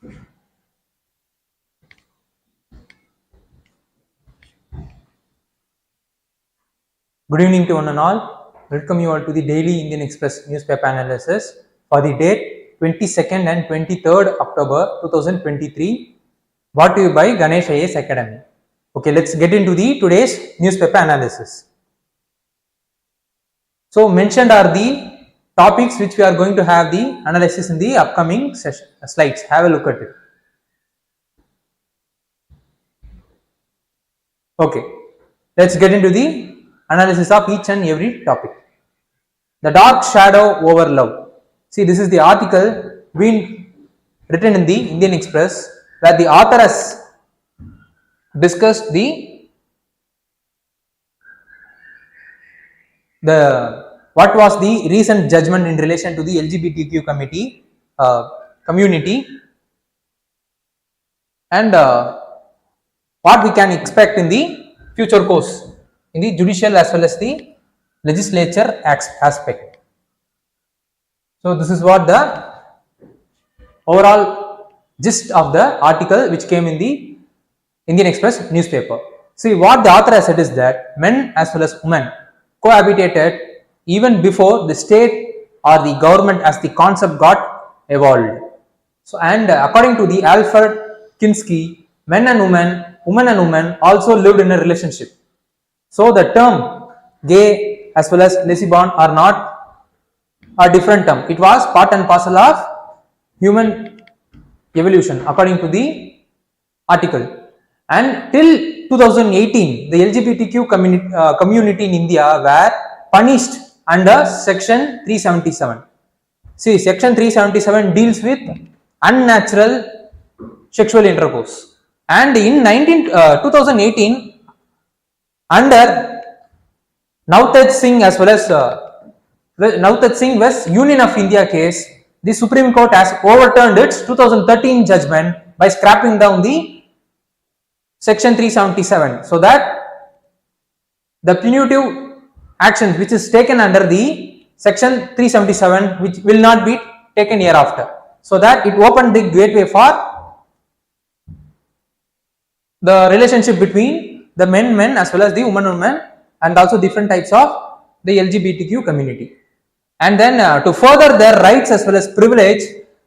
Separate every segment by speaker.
Speaker 1: Good evening to one and all. Welcome you all to the daily Indian Express newspaper analysis for the date 22nd and 23rd October 2023, brought to you by Ganesh IAS Academy. Okay, let's get into the today's newspaper analysis. So mentioned are the topics which we are going to have the analysis in the upcoming slides. Have a look at it. Okay, let's get into the analysis of each and every topic. The dark shadow over love. See, this is the article being written in the Indian Express, where the author has discussed what was the recent judgment in relation to the LGBTQ community, and what we can expect in the future course in the judicial as well as the legislature aspect. So this is what the overall gist of the article which came in the Indian Express newspaper. See, what the author has said is that men as well as women cohabitated even before the state or the government as the concept got evolved. So, and according to the Alfred Kinsky, men and women also lived in a relationship. So the term gay as well as lesbian are not a different term. It was part and parcel of human evolution according to the article. And till 2018, the LGBTQ community in India were punished under section 377. See, section 377 deals with unnatural sexual intercourse, and in 2018, under Navtej Singh as well as Navtej Singh vs Union of India case, the Supreme Court has overturned its 2013 judgment by scrapping down the section 377, so that the punitive action which is taken under the section 377 which will not be taken hereafter, so that it opened the gateway for the relationship between the men as well as the women, and also different types of the LGBTQ community. And then to further their rights as well as privilege,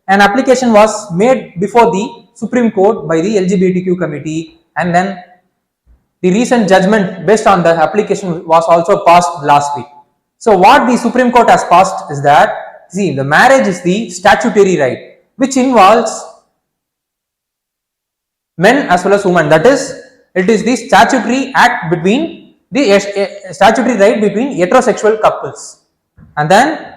Speaker 1: an application was made before the Supreme Court by the LGBTQ committee, and then the recent judgment based on the application was also passed last week. So what the Supreme Court has passed is that, see, the marriage is the statutory right which involves men as well as women. That is, it is the statutory act between the statutory right between heterosexual couples, and then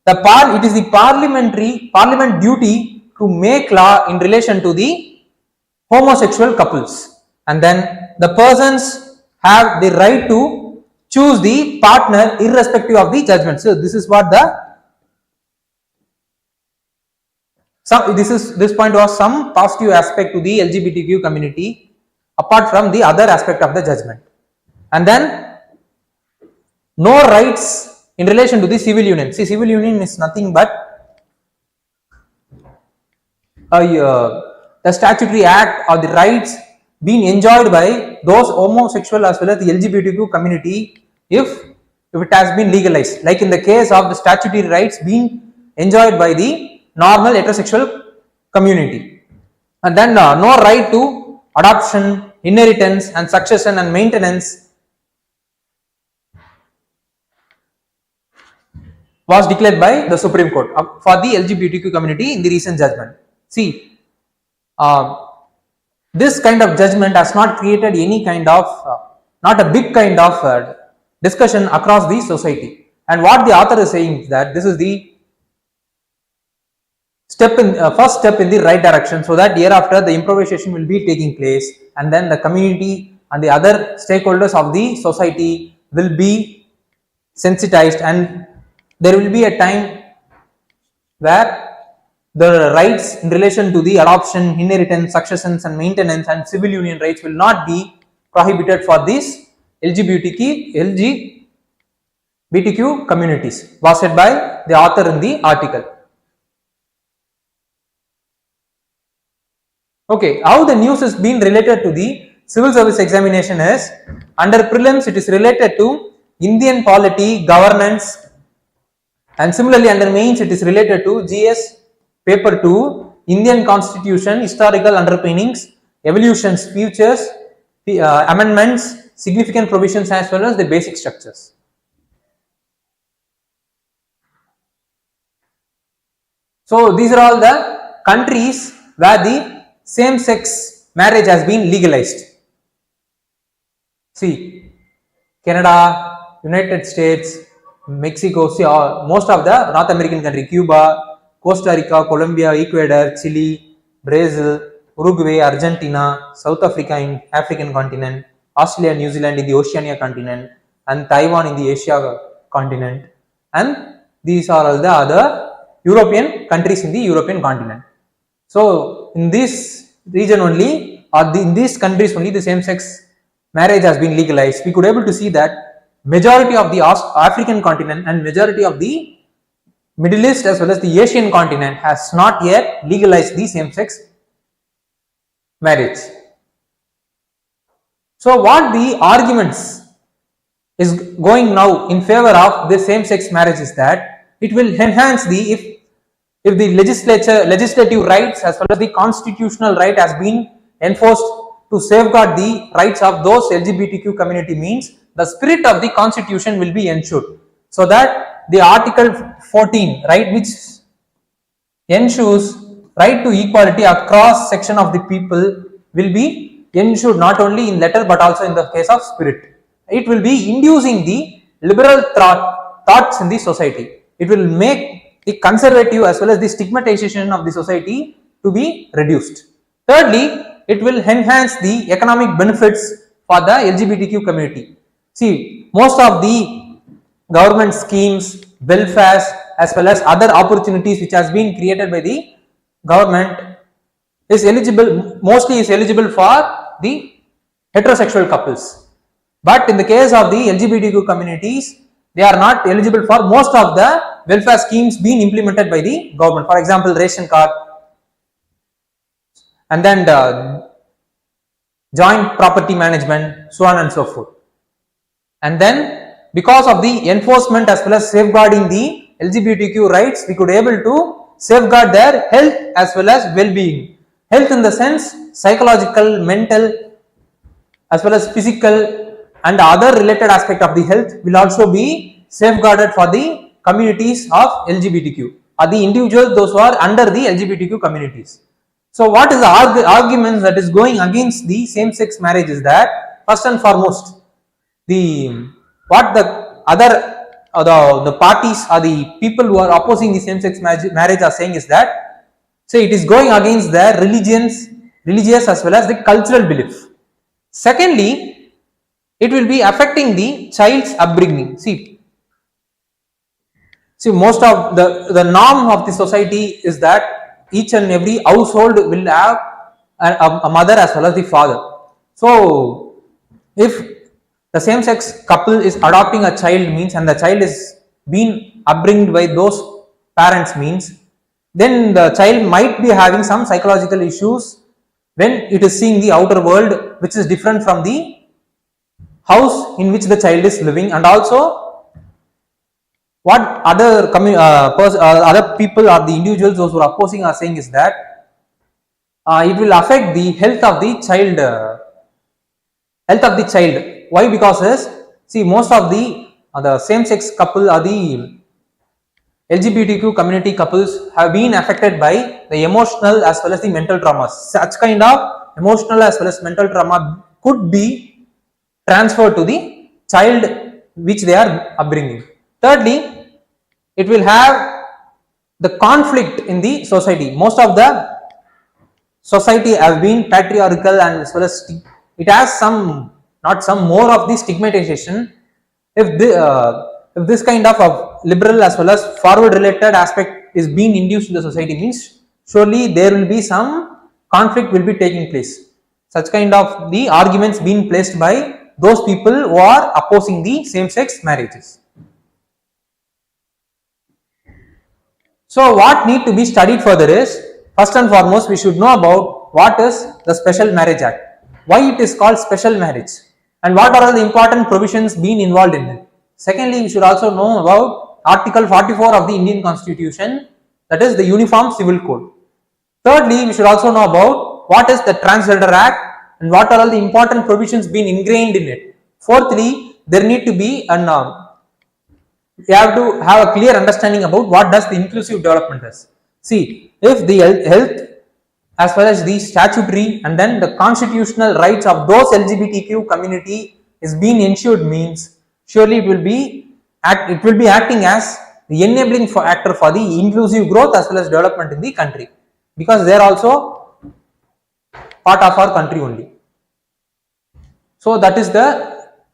Speaker 1: it is the parliament duty to make law in relation to the homosexual couples, and then the persons have the right to choose the partner irrespective of the judgment. So this is what this point was some positive aspect to the LGBTQ community apart from the other aspect of the judgment. And then no rights in relation to the civil union. See, civil union is nothing but the statutory act or the rights being enjoyed by those homosexual as well as the LGBTQ community if it has been legalized, like in the case of the statutory rights being enjoyed by the normal heterosexual community. And then no right to adoption, inheritance and succession and maintenance was declared by the Supreme Court for the LGBTQ community in the recent judgment. See, this kind of judgment has not created any kind of, not a big kind of discussion across the society. And what the author is saying is that this is the first step in the right direction, so that hereafter the improvisation will be taking place, and then the community and the other stakeholders of the society will be sensitized, and there will be a time where the rights in relation to the adoption, inheritance, successions and maintenance and civil union rights will not be prohibited for these LGBTQ communities, was said by the author in the article. Okay, how the news is being related to the civil service examination is, under prelims it is related to Indian polity, governance, and similarly under mains it is related to GS paper 2, Indian constitution, historical underpinnings, evolutions, futures, amendments, significant provisions, as well as the basic structures. So these are all the countries where the same-sex marriage has been legalized. See, Canada, United States, Mexico, see, most of the North American country, Cuba, Costa Rica, Colombia, Ecuador, Chile, Brazil, Uruguay, Argentina, South Africa in African continent, Australia, New Zealand in the Oceania continent, and Taiwan in the Asia continent, and these are all the other European countries in the European continent. So in this region only, or in these countries only, the same-sex marriage has been legalized. We could able to see that majority of the African continent and majority of the Middle East as well as the Asian continent has not yet legalized the same-sex marriage. So what the arguments is going now in favor of the same-sex marriage is that it will enhance the, if the legislative rights as well as the constitutional right has been enforced to safeguard the rights of those LGBTQ community, means the spirit of the constitution will be ensured, so that the article 14, right, which ensures right to equality across section of the people, will be ensured not only in letter but also in the case of spirit. It will be inducing the liberal thoughts in the society. It will make the conservative as well as the stigmatization of the society to be reduced. Thirdly, it will enhance the economic benefits for the LGBTQ community. See, most of the government schemes, welfare, as well as other opportunities which has been created by the government is eligible, mostly is eligible for the heterosexual couples. But in the case of the LGBTQ communities, they are not eligible for most of the welfare schemes being implemented by the government. For example, ration card, and then the joint property management, so on and so forth. And then because of the enforcement as well as safeguarding the LGBTQ rights, we could able to safeguard their health as well as well-being. Health in the sense psychological, mental, as well as physical and other related aspect of the health will also be safeguarded for the communities of LGBTQ, or the individuals those who are under the LGBTQ communities. So what is the arguments that is going against the same-sex marriage is that, first and foremost, what the other the parties or the people who are opposing the same-sex marriage are saying is that, say, it is going against their religious as well as the cultural belief. Secondly, it will be affecting the child's upbringing. See, most of the norm of the society is that each and every household will have a mother as well as the father. So if the same-sex couple is adopting a child, means, and the child is being upbringed by those parents, means, then the child might be having some psychological issues when it is seeing the outer world which is different from the house in which the child is living. And also what other other people or the individuals those who are opposing are saying is that it will affect the health of the child. Why? Because see, most of the same-sex couple or the LGBTQ community couples have been affected by the emotional as well as the mental traumas. Such kind of emotional as well as mental trauma could be transferred to the child which they are upbringing. Thirdly, it will have the conflict in the society. Most of the society has been patriarchal, and as well as it has some, not some, more of the stigmatization. If this kind of liberal as well as forward related aspect is being induced in the society, means surely there will be some conflict will be taking place. Such kind of the arguments being placed by those people who are opposing the same-sex marriages. So what need to be studied further is, first and foremost, we should know about what is the Special Marriage Act, why it is called special marriage, and what are all the important provisions being involved in it. Secondly, we should also know about Article 44 of the Indian Constitution, that is the Uniform Civil Code. Thirdly, we should also know about what is the Transgender Act and what are all the important provisions being ingrained in it. Fourthly, there need to be we have to have a clear understanding about what does the inclusive development is. See, if the health as well as the statutory and then the constitutional rights of those LGBTQ community is being ensured, means surely it will be acting as the enabling factor for the inclusive growth as well as development in the country, because they are also part of our country only. So that is the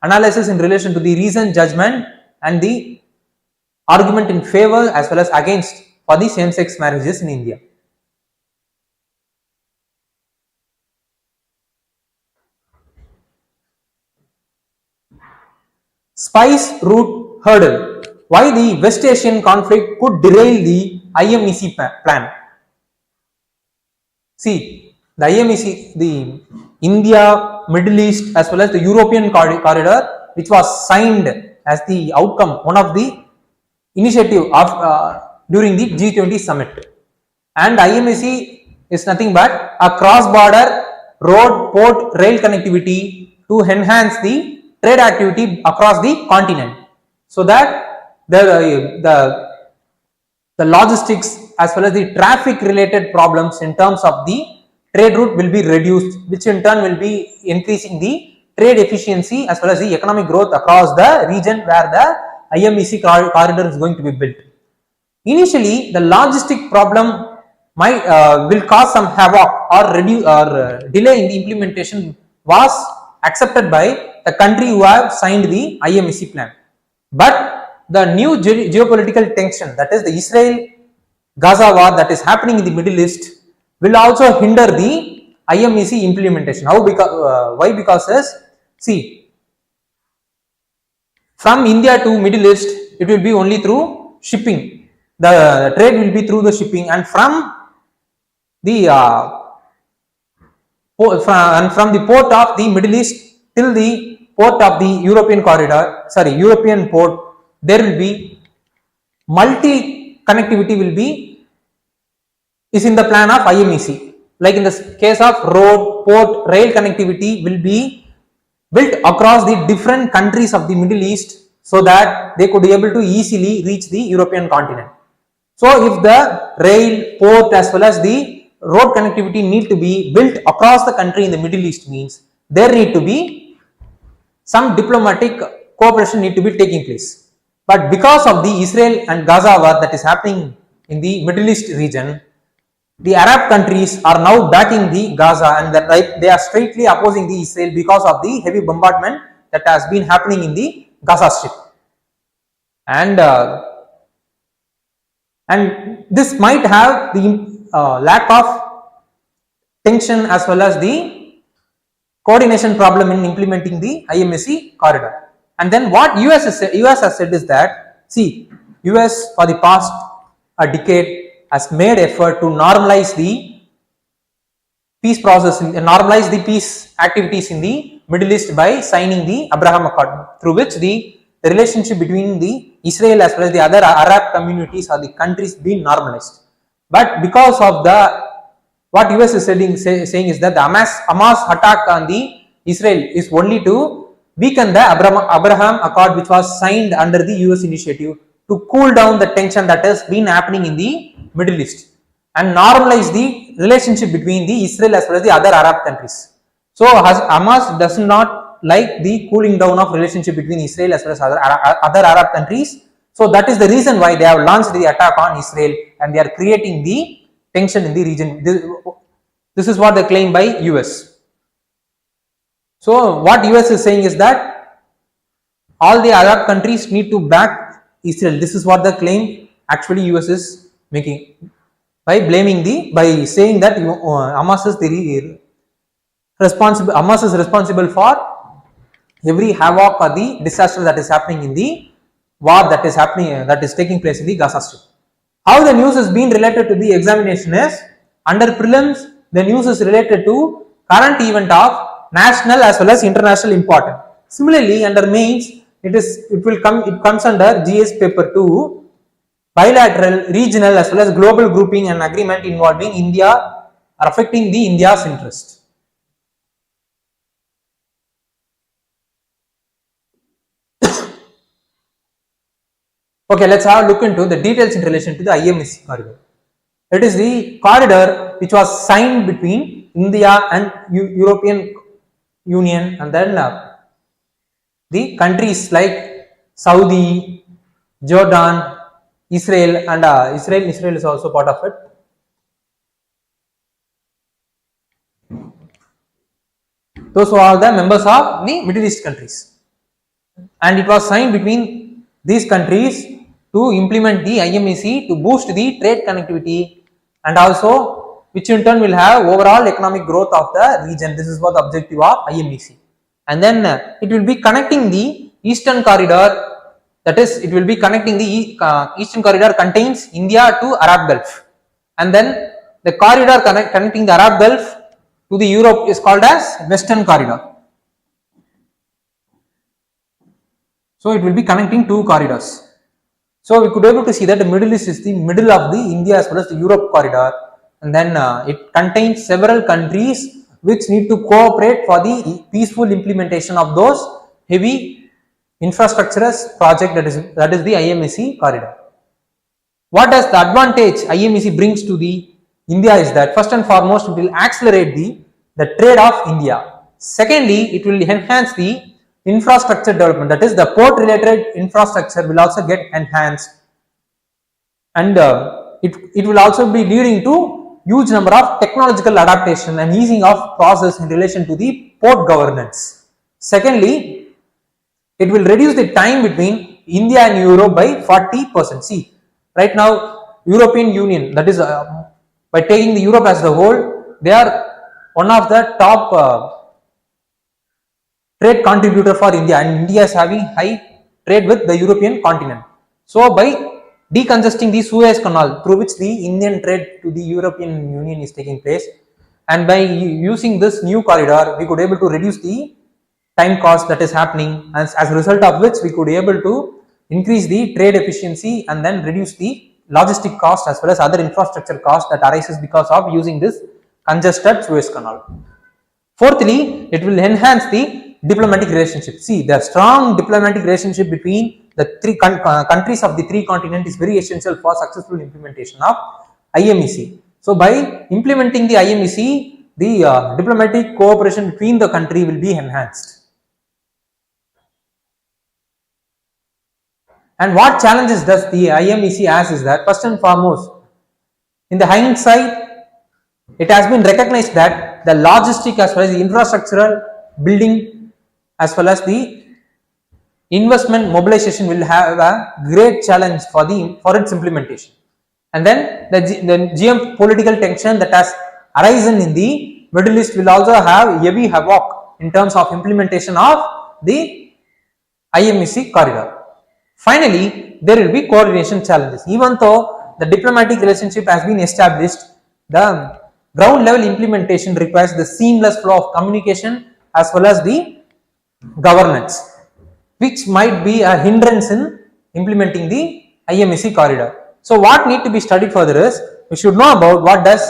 Speaker 1: analysis in relation to the recent judgment and the argument in favor as well as against for the same-sex marriages in India. Spice route hurdle. Why the West Asian conflict could derail the IMEC plan? See, the IMEC, the India, Middle East as well as the European corridor, which was signed as the outcome, one of the initiative of during the G20 summit. And IMEC is nothing but a cross-border road, port, rail connectivity to enhance the trade activity across the continent, so that the logistics as well as the traffic related problems in terms of the trade route will be reduced, which in turn will be increasing the trade efficiency as well as the economic growth across the region where the IMEC corridor is going to be built. Initially, the logistic problem will cause some havoc or reduce or delay in the implementation was accepted by the country who have signed the IMEC plan. But the new geopolitical tension, that is the Israel-Gaza war that is happening in the Middle East, will also hinder the IMEC implementation. How? Why? Because see, from India to Middle East, it will be only through shipping. The trade will be through the shipping, and from the from the port of the Middle East till the port of the European port, there will be multi connectivity is in the plan of IMEC. Like in the case of road, port, rail connectivity will be built across the different countries of the Middle East, so that they could be able to easily reach the European continent. So if the rail, port as well as the road connectivity need to be built across the country in the Middle East, means there need to be some diplomatic cooperation need to be taking place. But because of the Israel and Gaza war that is happening in the Middle East region, the Arab countries are now backing the Gaza, and that they are straightly opposing the Israel because of the heavy bombardment that has been happening in the Gaza Strip. And this might have the lack of tension as well as the coordination problem in implementing the IMEC corridor. And then what US has said is that, see, US for the past a decade has made effort to normalize the peace process, normalize the peace activities in the Middle East by signing the Abraham Accord, through which the relationship between the Israel as well as the other Arab communities or the countries being normalized. But because of what US is saying is that the Hamas attack on the Israel is only to weaken the Abraham Accord, which was signed under the US initiative to cool down the tension that has been happening in the Middle East and normalize the relationship between the Israel as well as the other Arab countries. So Hamas does not like the cooling down of relationship between Israel as well as other Arab countries. So that is the reason why they have launched the attack on Israel, and they are creating the tension in the region. This is what they claim by US. So what US is saying is that all the Arab countries need to back Israel. This is what the claim actually US is making by saying that Hamas is responsible for every havoc or the disaster that is happening in the war that is taking place in the Gaza Strip. How the news is being related to the examination is, Under prelims, the news is related to current event of national as well as international importance. Similarly, under mains, it comes under GS paper 2, bilateral, regional as well as global grouping and agreement involving India or affecting the India's interest. Okay, let's have a look into the details in relation to the IMEC corridor. It is the corridor which was signed between India and European Union, and then the countries like Saudi, Jordan, Israel, and Israel is also part of it. Those who are the members of the Middle East countries, and it was signed between these countries to implement the IMEC to boost the trade connectivity, and also which in turn will have overall economic growth of the region. This is what the objective of IMEC. And then it will be connecting the eastern corridor, that is it will be connecting the eastern corridor contains India to Arab Gulf, and then the corridor connecting the Arab Gulf to the Europe is called as western corridor. So it will be connecting two corridors. So we could be able to see that the Middle East is the middle of the India as well as the Europe corridor, and then it contains several countries which need to cooperate for the peaceful implementation of those heavy infrastructures project, that is the IMEC corridor. What does the advantage IMEC brings to the India is that first and foremost it will accelerate the trade of India. Secondly, it will enhance the infrastructure development, that is the port related infrastructure will also get enhanced, and it will also be leading to huge number of technological adaptation and easing of process in relation to the port governance. Secondly, it will reduce the time between India and Europe by 40%. See, right now European Union, that is by taking the Europe as the whole, they are one of the top trade contributor for India, and India is having high trade with the European continent. So by decongesting the Suez Canal through which the Indian trade to the European Union is taking place, and by using this new corridor we could able to reduce the time cost that is happening, as a result of which we could able to increase the trade efficiency and then reduce the logistic cost as well as other infrastructure cost that arises because of using this congested Suez Canal. Fourthly, it will enhance the diplomatic relationship. See, the strong diplomatic relationship between the three countries of the three continents is very essential for successful implementation of IMEC. So by implementing the IMEC, the diplomatic cooperation between the country will be enhanced. And what challenges does the IMEC has is that first and foremost, in the hindsight, it has been recognized that the logistic as well as the infrastructural building as well as the investment mobilization will have a great challenge for its implementation. And then the geopolitical tension that has arisen in the Middle East will also have heavy havoc in terms of implementation of the IMEC corridor. Finally, there will be coordination challenges. Even though the diplomatic relationship has been established, the ground level implementation requires the seamless flow of communication as well as the governance, which might be a hindrance in implementing the IMEC corridor. So what need to be studied further is, we should know about what does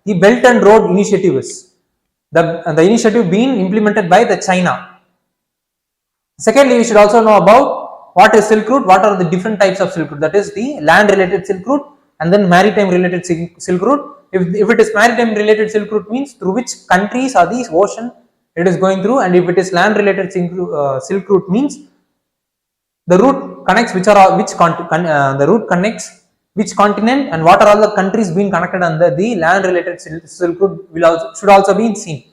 Speaker 1: the Belt and Road Initiative is. The initiative being implemented by the China. Secondly, we should also know about what is Silk Route, what are the different types of Silk Route, that is the land related Silk Route and then maritime related Silk Route. If it is maritime related Silk Route means through which countries or the ocean it is going through, and if it is land related Silk Route means the route connects the route connects which continent and what are all the countries being connected under the land related Silk Route should also be seen.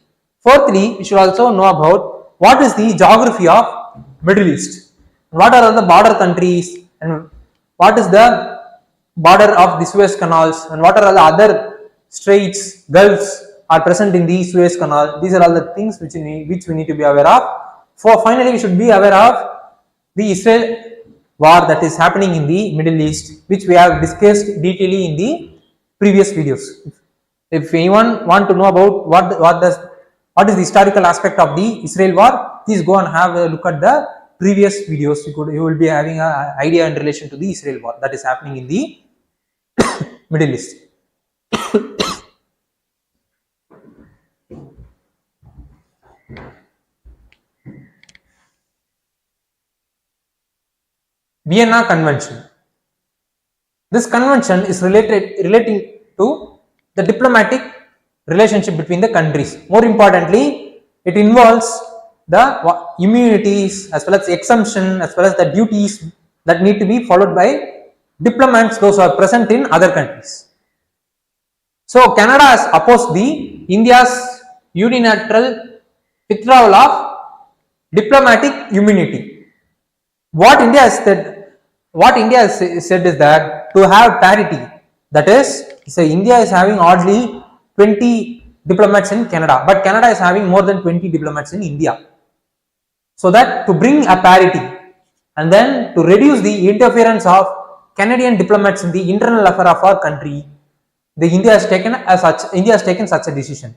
Speaker 1: Fourthly, we should also know about what is the geography of Middle East, what are all the border countries, and what is the border of the Suez canals, and what are all the other straits, gulfs are present in the Suez Canal. These are all the things which we need to be aware of. Finally, we should be aware of the Israel war that is happening in the Middle East, which we have discussed detailedly in the previous videos. if anyone want to know about what is the historical aspect of the Israel war, please go and have a look at the previous videos. You will be having an idea in relation to the Israel war that is happening in the Middle East. Vienna Convention. This convention is relating to the diplomatic relationship between the countries. More importantly, it involves the immunities as well as exemption as well as the duties that need to be followed by diplomats, those who are present in other countries. So Canada has opposed the India's unilateral withdrawal of diplomatic immunity. What India has said is that to have parity, that is, India is having oddly 20 diplomats in Canada, but Canada is having more than 20 diplomats in India. So that to bring a parity and then to reduce the interference of Canadian diplomats in the internal affair of our country, India has taken such a decision.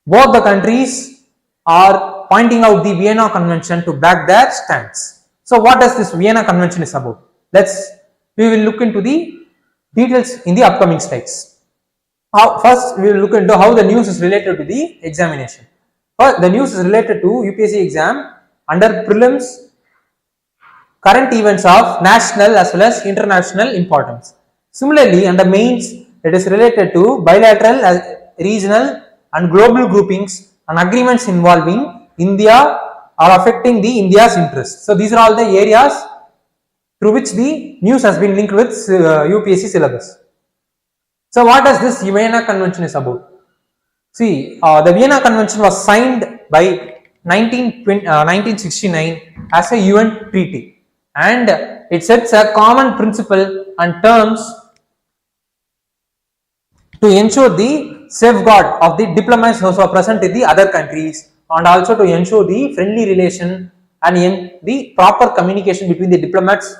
Speaker 1: Both the countries are pointing out the Vienna Convention to back their stance. So what does this Vienna Convention is about? We will look into the details in the upcoming slides. First, we will look into how the news is related to the examination. First, the news is related to UPSC exam under prelims, current events of national as well as international importance. Similarly, under mains, it is related to bilateral, regional and global groupings and agreements involving India or affecting the India's interests. So these are all the areas through which the news has been linked with UPSC syllabus. So what does this Vienna Convention is about? See, the Vienna Convention was signed by 1969 as a UN treaty, and it sets a common principle and terms to ensure the safeguard of the diplomats who are present in the other countries, and also to ensure the friendly relation and the proper communication between the diplomats,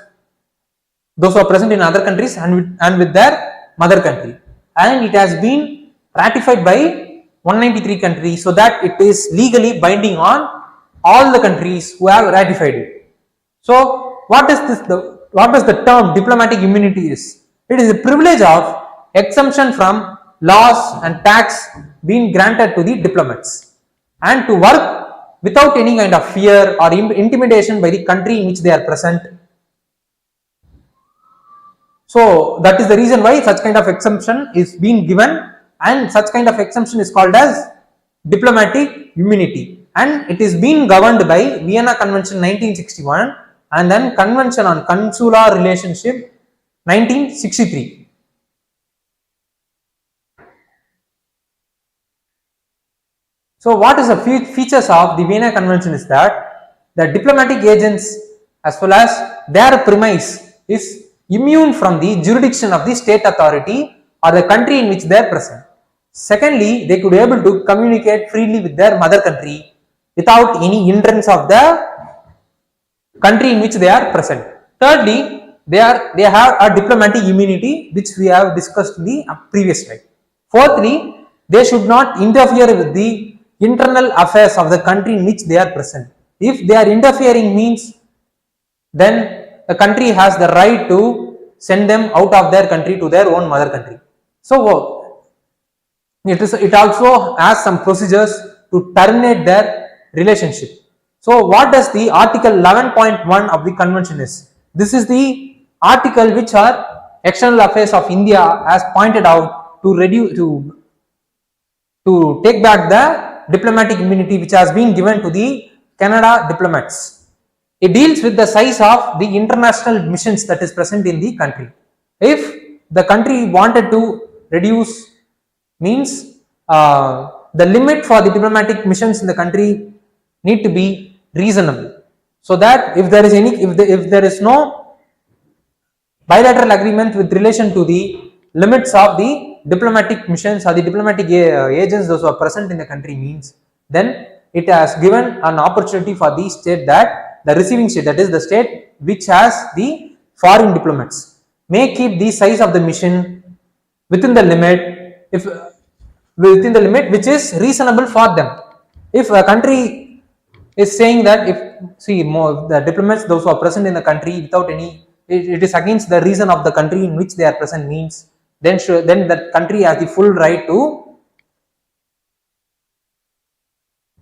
Speaker 1: those who are present in other countries and with their mother country. And it has been ratified by 193 countries, so that it is legally binding on all the countries who have ratified it. So what does the term diplomatic immunity is? It is a privilege of exemption from laws and tax being granted to the diplomats, and to work without any kind of fear or intimidation by the country in which they are present. So that is the reason why such kind of exemption is being given, and such kind of exemption is called as diplomatic immunity, and it is being governed by Vienna Convention 1961 and then Convention on Consular Relationship 1963. So what is the features of the Vienna Convention is that the diplomatic agents as well as their premise is immune from the jurisdiction of the state authority or the country in which they are present. Secondly, they could be able to communicate freely with their mother country without any hindrance of the country in which they are present. Thirdly, they have a diplomatic immunity, which we have discussed in the previous slide. Fourthly, they should not interfere with the internal affairs of the country in which they are present. If they are interfering means, then the country has the right to send them out of their country to their own mother country. So it also has some procedures to terminate their relationship. So what does the article 11.1 of the convention is? This is the article which our external affairs of India has pointed out to take back the diplomatic immunity which has been given to the Canada diplomats. It deals with the size of the international missions that is present in the country. If the country wanted to reduce, means the limit for the diplomatic missions in the country need to be reasonable, so that if there is no bilateral agreement with relation to the limits of the diplomatic missions or the diplomatic agents those who are present in the country means, then it has given an opportunity for the state, that the receiving state, that is the state which has the foreign diplomats, may keep the size of the mission within the limit, if within the limit which is reasonable for them. If a country is saying that, if the diplomats, those who are present in the country without any, it is against the reason of the country in which they are present, means then that country has the full right to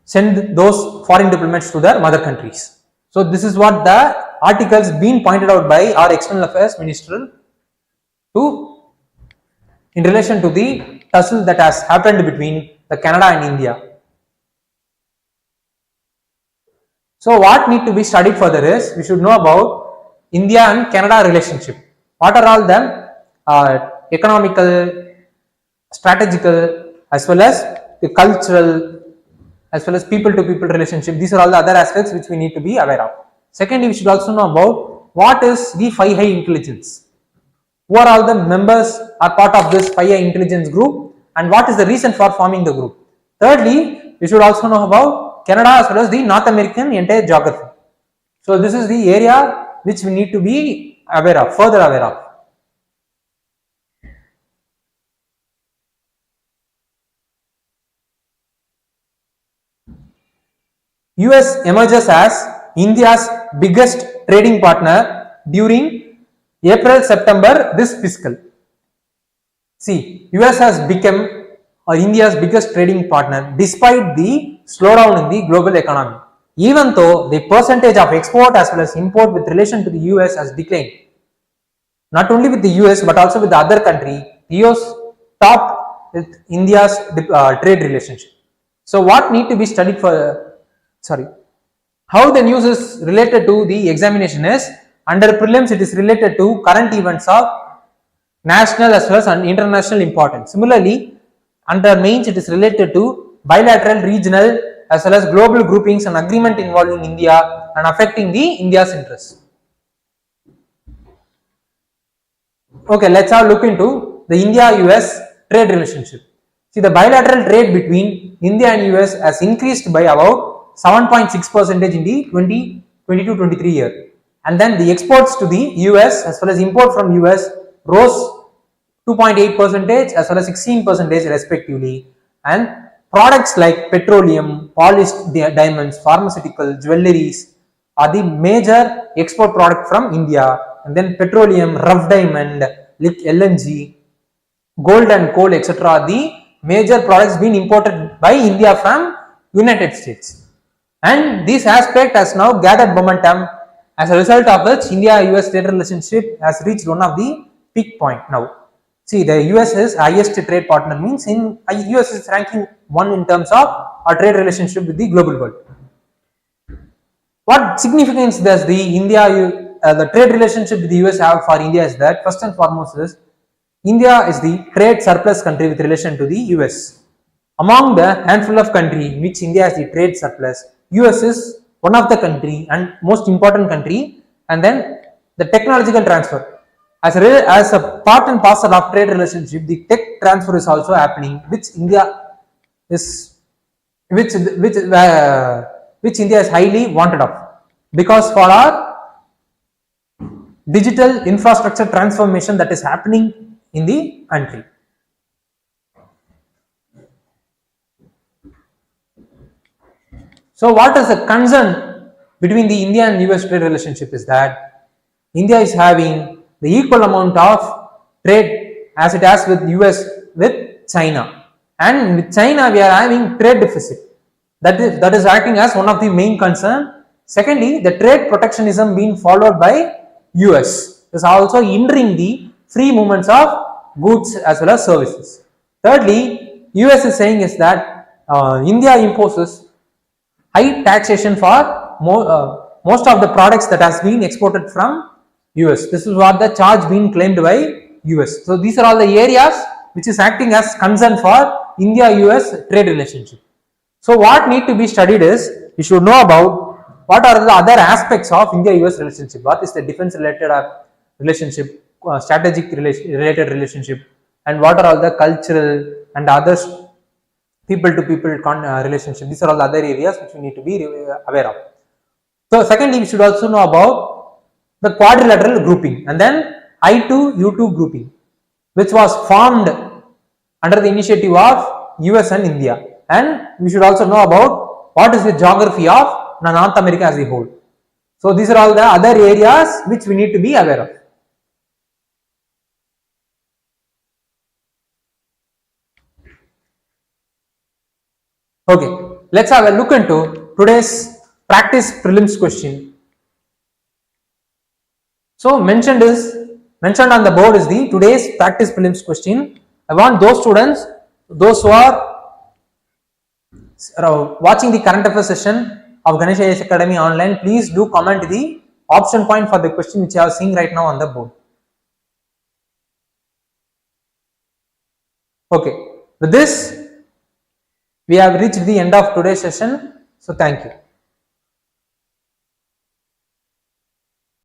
Speaker 1: send those foreign diplomats to their mother countries. So this is what the articles being pointed out by our external affairs minister in relation to the tussle that has happened between the Canada and India. So what need to be studied further is, we should know about India and Canada relationship. What are all them economical, strategical, as well as the cultural, as well as people to people relationship. These are all the other aspects which we need to be aware of. Secondly, we should also know about what is the 5 high intelligence. Who are all the members are part of this 5 high intelligence group, and what is the reason for forming the group. Thirdly, we should also know about Canada as well as the North American entire geography. So this is the area which we need to be aware of, further aware of. US emerges as India's biggest trading partner during April-September this fiscal. See, US has become India's biggest trading partner despite the slowdown in the global economy. Even though the percentage of export as well as import with relation to the US has declined. Not only with the US but also with the other country, the US topped with India's trade relationship. So what need to be studied how the news is related to the examination is, under prelims it is related to current events of national as well as international importance. Similarly, under mains it is related to bilateral, regional as well as global groupings and agreement involving India and affecting the India's interests. Okay, let's have a look into the India-US trade relationship. See, the bilateral trade between India and US has increased by about 7.6% in the 2022-23 year, and then the exports to the US as well as import from US rose 2.8% as well as 16% respectively, and products like petroleum, polished diamonds, pharmaceutical, jewelries are the major export product from India, and then petroleum, rough diamond, like LNG, gold and coal, etc. are the major products being imported by India from United States. And this aspect has now gathered momentum, as a result of which India-US trade relationship has reached one of the peak point now. See, the US is highest trade partner, means in US is ranking 1 in terms of our trade relationship with the global world. What significance does the trade relationship with the US have for India is that, first and foremost, is India is the trade surplus country with relation to the US. Among the handful of countries in which India has the trade surplus, US is one of the country and most important country. And then the technological transfer, as a part and parcel of trade relationship, the tech transfer is also happening, which India is highly wanted of, because for our digital infrastructure transformation that is happening in the country. So what is the concern between the India and US trade relationship is that India is having the equal amount of trade as it has with US with China, and with China we are having trade deficit that is acting as one of the main concern. Secondly, the trade protectionism being followed by US is also hindering the free movements of goods as well as services. Thirdly, US is saying is that India imposes high taxation for most of the products that has been exported from US. This is what the charge being claimed by US. So these are all the areas which is acting as concern for India-US trade relationship. So what need to be studied is, you should know about what are the other aspects of India-US relationship. What is the defense related relationship, strategic related relationship, and what are all the cultural and other people to people relationship. These are all the other areas which we need to be aware of. So secondly, we should also know about the quadrilateral grouping, and then I2 U2 grouping, which was formed under the initiative of US and India. And we should also know about what is the geography of North America as a whole. So these are all the other areas which we need to be aware of. Okay, let's have a look into today's practice prelims question. So mentioned on the board is the today's practice prelims question. I want those students, those who are watching the current affairs session of Ganesh IAS Academy online, please do comment the option point for the question which you are seeing right now on the board. Okay, with this we have reached the end of today's session. So thank you.